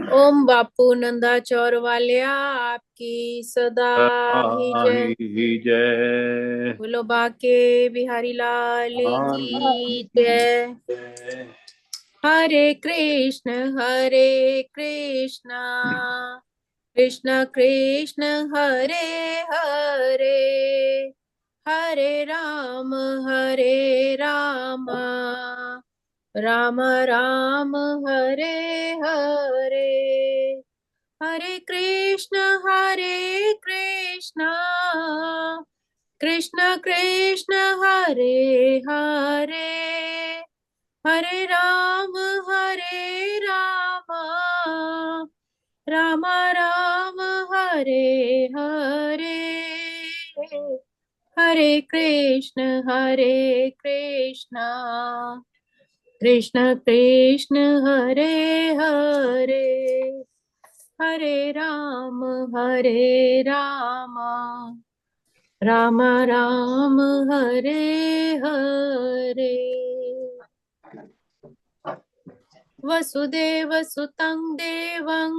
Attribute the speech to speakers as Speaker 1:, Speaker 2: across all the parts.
Speaker 1: ओम बापू नंदाचौर वालिया आपकी सदा ही जय।
Speaker 2: ही जय।
Speaker 1: बोलो बाके बिहारी लाल
Speaker 2: मान
Speaker 1: की
Speaker 2: की
Speaker 1: जय।
Speaker 2: जय।
Speaker 1: हरे कृष्ण कृष्ण कृष्ण हरे हरे, हरे राम राम राम हरे हरे। हरे कृष्ण कृष्ण कृष्ण हरे हरे, हरे राम राम राम हरे हरे। हरे कृष्ण कृष्ण कृष्ण हरे हरे, हरे राम राम राम हरे हरे। वसुदेव सुतं देवं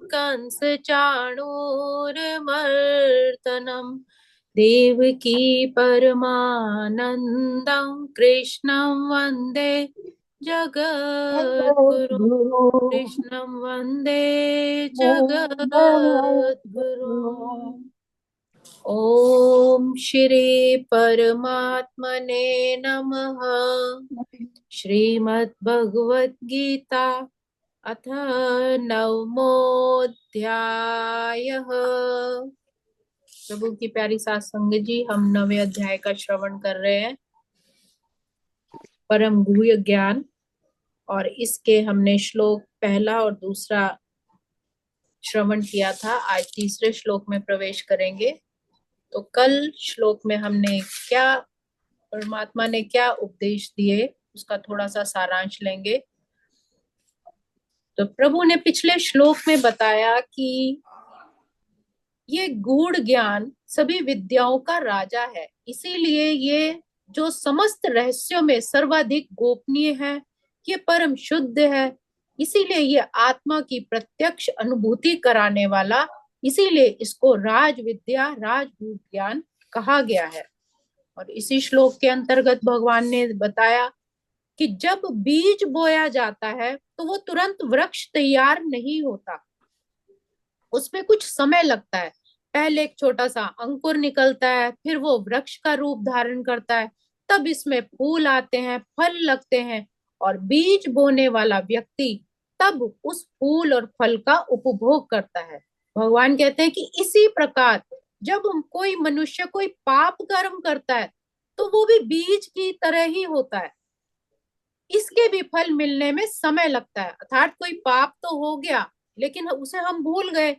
Speaker 1: कंस चाणूरमर्दनं देवकी परमानन्दं कृष्णं वन्दे जगद्गुरुं, कृष्णं वन्दे जगद्गुरुम्। ओम श्री परमात्मने नमः। श्रीमद् भगवत गीता अथ नवमोऽध्यायः। प्रभु की प्यारी सात संगत जी, हम नवे अध्याय का श्रवण कर रहे हैं, परम गुह्य ज्ञान। और इसके हमने श्लोक पहला और दूसरा श्रवण किया था। आज तीसरे श्लोक में प्रवेश करेंगे। तो कल श्लोक में हमने क्या, परमात्मा ने क्या उपदेश दिए, उसका थोड़ा सा सारांश लेंगे। तो प्रभु ने पिछले श्लोक में बताया कि ये गूढ़ ज्ञान सभी विद्याओं का राजा है, इसीलिए ये जो समस्त रहस्यों में सर्वाधिक गोपनीय है, ये परम शुद्ध है, इसीलिए ये आत्मा की प्रत्यक्ष अनुभूति कराने वाला, इसीलिए इसको राज विद्या, राजगूढ़ ज्ञान कहा गया है। और इसी श्लोक के अंतर्गत भगवान ने बताया कि जब बीज बोया जाता है तो वो तुरंत वृक्ष तैयार नहीं होता, उसमें कुछ समय लगता है। पहले एक छोटा सा अंकुर निकलता है, फिर वो वृक्ष का रूप धारण करता है, तब इसमें फूल आते हैं, फल लगते हैं, और बीज बोने वाला व्यक्ति तब उस फूल और फल का उपभोग करता है। भगवान कहते हैं कि इसी प्रकार जब कोई मनुष्य कोई पाप कर्म करता है तो वो भी बीज की तरह ही होता है, इसके भी फल मिलने में समय लगता है। अर्थात कोई पाप तो हो गया, लेकिन उसे हम भूल गए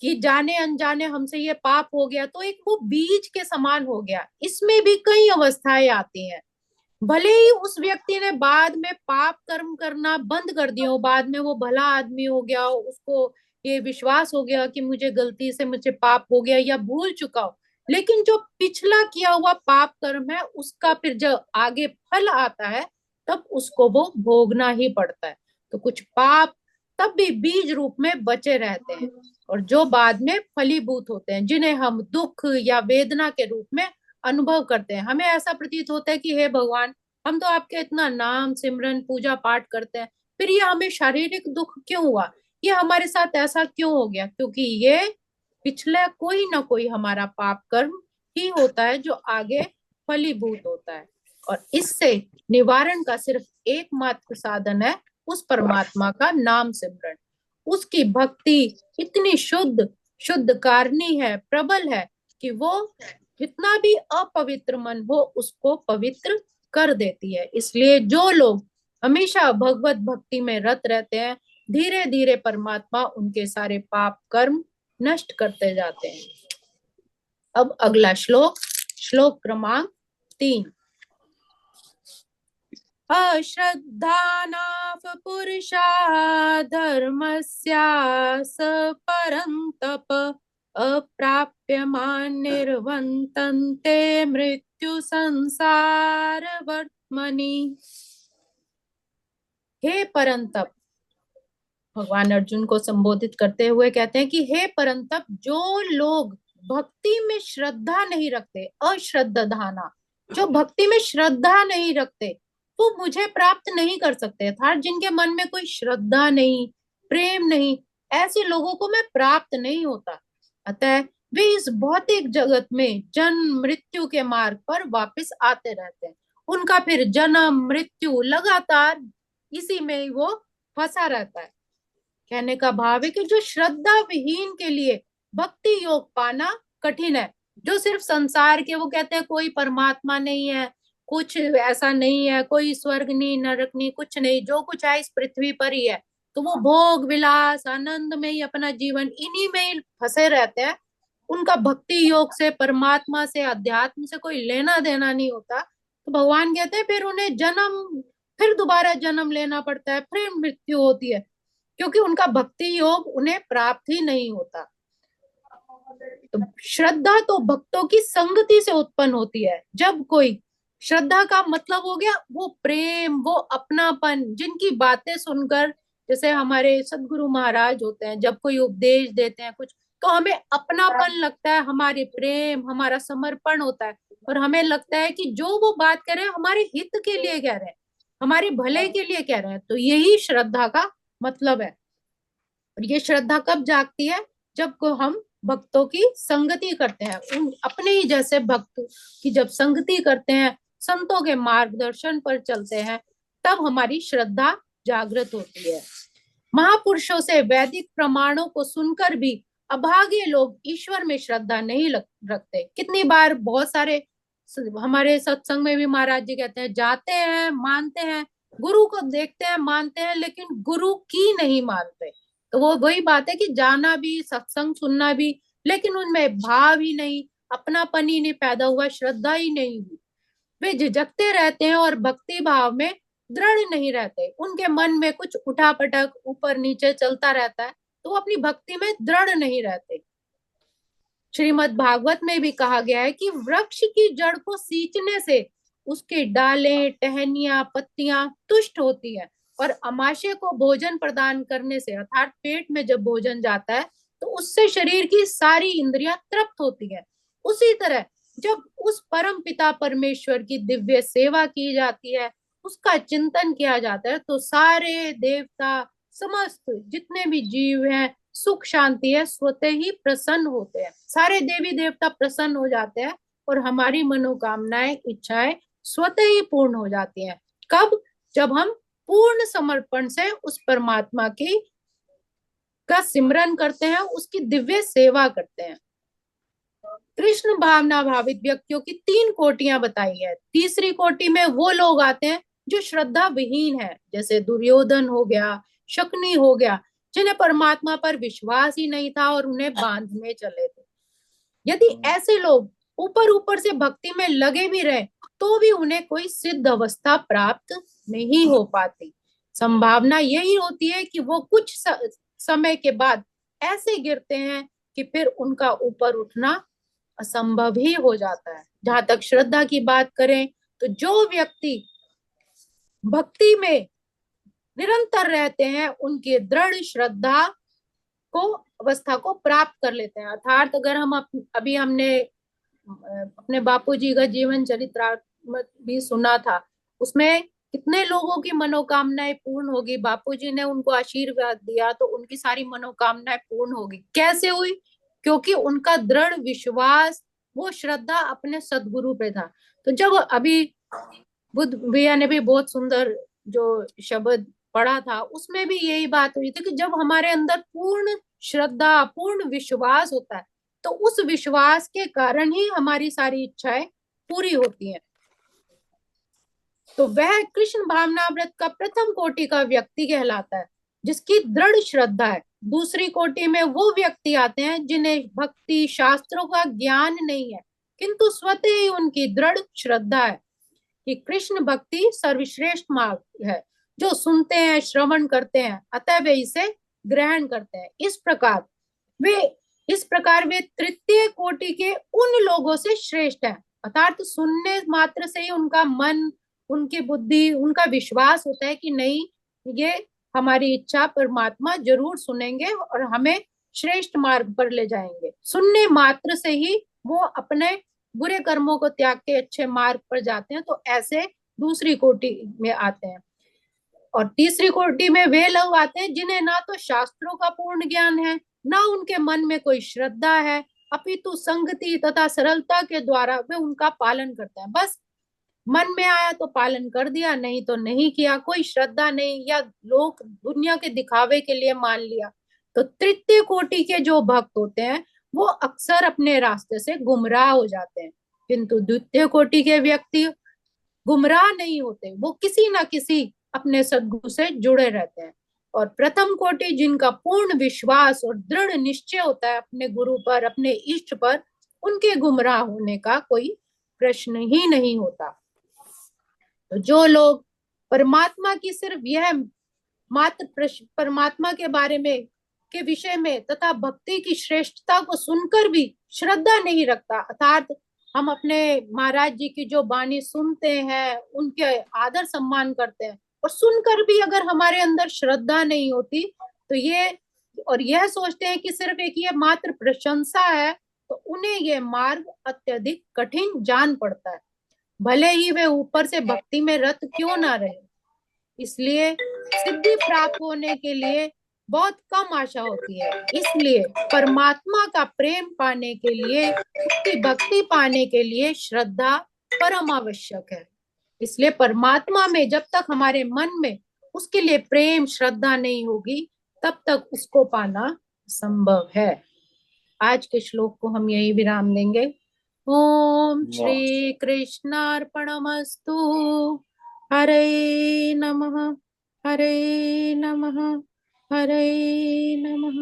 Speaker 1: कि जाने अनजाने हमसे ये पाप हो गया, तो एक वो बीज के समान हो गया। इसमें भी कई अवस्थाएं आती हैं। भले ही उस व्यक्ति ने बाद में पाप कर्म करना बंद कर दिया हो, बाद में वो भला आदमी हो गया हो, उसको ये विश्वास हो गया कि मुझे गलती से मुझे पाप हो गया या भूल चुका हो, लेकिन जो पिछला किया हुआ पाप कर्म है उसका फिर जब आगे फल आता है तब उसको वो भोगना ही पड़ता है। तो कुछ पाप तब भी बीज रूप में बचे रहते हैं, और जो बाद में फलीभूत होते हैं, जिन्हें हम दुख या वेदना के रूप में अनुभव करते हैं। हमें ऐसा प्रतीत होता है कि हे भगवान, हम तो आपके इतना नाम सिमरन पूजा पाठ करते हैं, फिर ये हमें शारीरिक दुख क्यों हुआ, ये हमारे साथ ऐसा क्यों हो गया? क्योंकि ये पिछले कोई ना कोई हमारा पाप कर्म ही होता है जो आगे फलीभूत होता है। और इससे निवारण का सिर्फ एकमात्र साधन है उस परमात्मा का नाम सिमरन। उसकी भक्ति इतनी शुद्ध शुद्ध कारणी है, प्रबल है, कि वो जितना भी अपवित्र मन हो उसको पवित्र कर देती है। इसलिए जो लोग हमेशा भगवत भक्ति में रत रहते हैं, धीरे धीरे परमात्मा उनके सारे पाप कर्म नष्ट करते जाते हैं। अब अगला श्लोक, श्लोक क्रमांक 3। अश्रद्धानाफ पुरुषा धर्मस्यास परन्तप अप्राप्यमान् निर्वन्तन्ते मृत्यु संसार वर्त्मनि। हे परंतप, भगवान अर्जुन को संबोधित करते हुए कहते हैं कि हे परंतप, जो लोग भक्ति में श्रद्धा नहीं रखते, अश्रद्धाना, जो भक्ति में श्रद्धा नहीं रखते, वो मुझे प्राप्त नहीं कर सकते। अर्थात जिनके मन में कोई श्रद्धा नहीं, प्रेम नहीं, ऐसे लोगों को मैं प्राप्त नहीं होता। अतः वे इस भौतिक जगत में जन्म मृत्यु के मार्ग पर वापस आते रहते हैं। उनका फिर जन्म मृत्यु लगातार इसी में ही वो फंसा रहता है। कहने का भाव है कि जो श्रद्धा विहीन के लिए भक्ति योग पाना कठिन है, जो सिर्फ संसार के, वो कहते हैं कोई परमात्मा नहीं है, कुछ ऐसा नहीं है, कोई स्वर्ग नहीं, नरक नहीं, कुछ नहीं, जो कुछ है इस पृथ्वी पर ही है, तो वो भोग विलास आनंद में ही अपना जीवन इन्हीं में ही फंसे रहते हैं। उनका भक्ति योग से, परमात्मा से, अध्यात्म से कोई लेना देना नहीं होता। तो भगवान कहते हैं फिर उन्हें जन्म, फिर दोबारा जन्म लेना पड़ता है, फिर मृत्यु होती है, क्योंकि उनका भक्ति योग उन्हें प्राप्त ही नहीं होता। तो श्रद्धा तो भक्तों की संगति से उत्पन्न होती है। जब कोई, श्रद्धा का मतलब हो गया वो प्रेम, वो अपनापन, जिनकी बातें सुनकर, जैसे हमारे सदगुरु महाराज होते हैं, जब कोई उपदेश देते हैं कुछ, तो हमें अपनापन लगता है, हमारे प्रेम, हमारा समर्पण होता है, और हमें लगता है कि जो वो बात कर रहे हैं हमारे हित के लिए कह रहे हैं, हमारे भले के लिए कह रहे हैं। तो यही श्रद्धा का मतलब है। और ये श्रद्धा कब जागती है? जब को हम भक्तों की संगति करते हैं, उन अपने ही जैसे भक्त की जब संगति करते हैं, संतों के मार्गदर्शन पर चलते हैं, तब हमारी श्रद्धा जागृत होती है। महापुरुषों से वैदिक प्रमाणों को सुनकर भी अभागे लोग ईश्वर में श्रद्धा नहीं रखते। कितनी बार बहुत सारे हमारे सत्संग में भी महाराज जी कहते हैं, जाते हैं, मानते हैं, गुरु को देखते हैं, मानते हैं, लेकिन गुरु की नहीं मानते। तो वो वही बात है कि जाना भी, सत्संग सुनना भी, लेकिन उनमें भाव ही नहीं, अपनापन ही नहीं पैदा हुआ, श्रद्धा ही नहीं हुई। वे झिझकते रहते हैं और भक्ति भाव में दृढ़ नहीं रहते। उनके मन में कुछ उठापटक, ऊपर नीचे चलता रहता है, तो वो अपनी भक्ति में दृढ़ नहीं रहते। श्रीमद् भागवत में भी कहा गया है कि वृक्ष की जड़ को सींचने से उसके डालें, टहनियां, पत्तियां तुष्ट होती है, और अमाशय को भोजन प्रदान करने से, अर्थात पेट में जब भोजन जाता है तो उससे शरीर की सारी इंद्रियां तृप्त होती है। उसी तरह जब उस परम पिता परमेश्वर की दिव्य सेवा की जाती है, उसका चिंतन किया जाता है, तो सारे देवता, समस्त जितने भी जीव हैं, सुख शांति है, स्वतः ही प्रसन्न होते हैं। सारे देवी देवता प्रसन्न हो जाते हैं और हमारी मनोकामनाएं, इच्छाएं स्वतः ही पूर्ण हो जाती हैं। कब? जब हम पूर्ण समर्पण से उस परमात्मा की का सिमरन करते हैं, उसकी दिव्य सेवा करते हैं। कृष्ण भावना भावित व्यक्तियों की 3 कोटियां बताई है। तीसरी कोटि में वो लोग आते हैं जो श्रद्धा विहीन है, जैसे दुर्योधन हो गया, शकुनी हो गया, जिन्हें परमात्मा पर विश्वास ही नहीं था और उन्हें बांधने चले थे। यदि ऐसे लोग ऊपर ऊपर से भक्ति में लगे भी रहे, तो भी उन्हें कोई सिद्ध अवस्था प्राप्त नहीं हो पाती। संभावना यही होती है कि वो कुछ समय के बाद ऐसे गिरते हैं कि फिर उनका ऊपर उठना असंभव ही हो जाता है। जहां तक श्रद्धा की बात करें, तो जो व्यक्ति भक्ति में निरंतर रहते हैं, उनकी दृढ़ श्रद्धा को, अवस्था को प्राप्त कर लेते हैं। अर्थात अगर हम अभी हमने अपने बापूजी का जीवन चरित्र भी सुना था, उसमें कितने लोगों की मनोकामनाएं पूर्ण होगी। बापूजी ने उनको आशीर्वाद दिया तो उनकी सारी मनोकामनाएं पूर्ण होगी। कैसे हुई? क्योंकि उनका दृढ़ विश्वास, वो श्रद्धा अपने सदगुरु पे था। तो जब अभी बुद्ध भैया ने भी बहुत सुंदर जो शब्द पढ़ा था, उसमें भी यही बात हुई थी कि जब हमारे अंदर पूर्ण श्रद्धा, पूर्ण विश्वास होता है, तो उस विश्वास के कारण ही हमारी सारी इच्छाएं पूरी होती हैं। तो वह कृष्ण भावनाव्रत का प्रथम कोटि का व्यक्ति कहलाता है, जिसकी दृढ़ श्रद्धा है। दूसरी कोटि में वो व्यक्ति आते हैं जिन्हें भक्ति शास्त्रों का ज्ञान नहीं है, किंतु स्वतः ही उनकी दृढ़ श्रद्धा है कि कृष्ण भक्ति सर्वश्रेष्ठ मार्ग है। जो सुनते हैं, श्रवण करते हैं, अतः वे इसे ग्रहण करते हैं। इस प्रकार वे तृतीय कोटि के उन लोगों से श्रेष्ठ हैं। अर्थात सुनने मात्र से ही उनका मन, उनकी बुद्धि, उनका विश्वास होता है कि नहीं, ये हमारी इच्छा परमात्मा जरूर सुनेंगे और हमें श्रेष्ठ मार्ग पर ले जाएंगे। सुनने मात्र से ही वो अपने बुरे कर्मों को त्याग के अच्छे मार्ग पर जाते हैं। तो ऐसे दूसरी कोटि में आते हैं। और तीसरी कोटि में वे लोग आते हैं जिन्हें ना तो शास्त्रों का पूर्ण ज्ञान है, ना उनके मन में कोई श्रद्धा है, अपितु संगति तथा सरलता के द्वारा वे उनका पालन करते हैं। बस मन में आया तो पालन कर दिया, नहीं तो नहीं किया, कोई श्रद्धा नहीं, या लोग दुनिया के दिखावे के लिए मान लिया। तो तृतीय कोटि के जो भक्त होते हैं वो अक्सर अपने रास्ते से गुमराह हो जाते हैं। किंतु द्वितीय कोटि के व्यक्ति गुमराह नहीं होते, वो किसी ना किसी अपने सद्गुरु से जुड़े रहते हैं। और प्रथम कोटि जिनका पूर्ण विश्वास और दृढ़ निश्चय होता है अपने गुरु पर, अपने इष्ट पर, उनके गुमराह होने का कोई प्रश्न ही नहीं होता। तो जो लोग परमात्मा की सिर्फ यह मात्र परमात्मा के बारे में के विषय में तथा भक्ति की श्रेष्ठता को सुनकर भी श्रद्धा नहीं रखता, अर्थात हम अपने महाराज जी की जो वाणी सुनते हैं, उनके आदर सम्मान करते हैं, और सुनकर भी अगर हमारे अंदर श्रद्धा नहीं होती तो यह सोचते हैं कि सिर्फ एक ये मात्र प्रशंसा है, तो उन्हें ये मार्ग अत्यधिक कठिन जान पड़ता है, भले ही वे ऊपर से भक्ति में रत क्यों ना रहे। इसलिए सिद्धि प्राप्त होने के लिए बहुत कम आशा होती है। इसलिए परमात्मा का प्रेम पाने के लिए, उसकी भक्ति पाने के लिए श्रद्धा परम आवश्यक है। इसलिए परमात्मा में जब तक हमारे मन में उसके लिए प्रेम श्रद्धा नहीं होगी, तब तक उसको पाना संभव है। आज के श्लोक को हम यही विराम देंगे। ओम श्री कृष्णार्पणमस्तु। हरे नमः, हरे नमः, हरे नमः।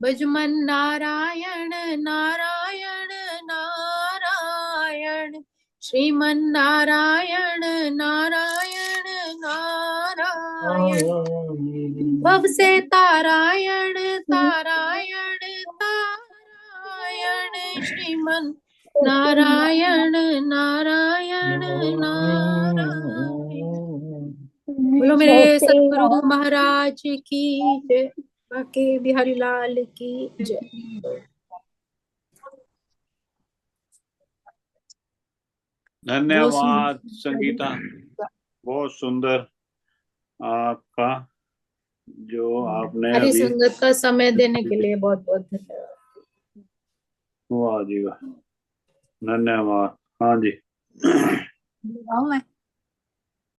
Speaker 1: भजमन नारायण नारायण नारायण, श्रीमन नारायण नारायण नारायण, भव से तारायण तारायण तारायण, श्रीमन नारायण नारायण नारायण। बोलो मेरे सतगुरु महाराज की जय, बाके बिहारी लाल की जय।
Speaker 2: धन्यवाद संगीता, बहुत सुंदर आपका जो आपने
Speaker 1: हरी
Speaker 2: अभी।
Speaker 1: संगत का समय देने के लिए बहुत बहुत धन्यवाद।
Speaker 2: वाह जी वाह, धन्यवाद। हाँ जी।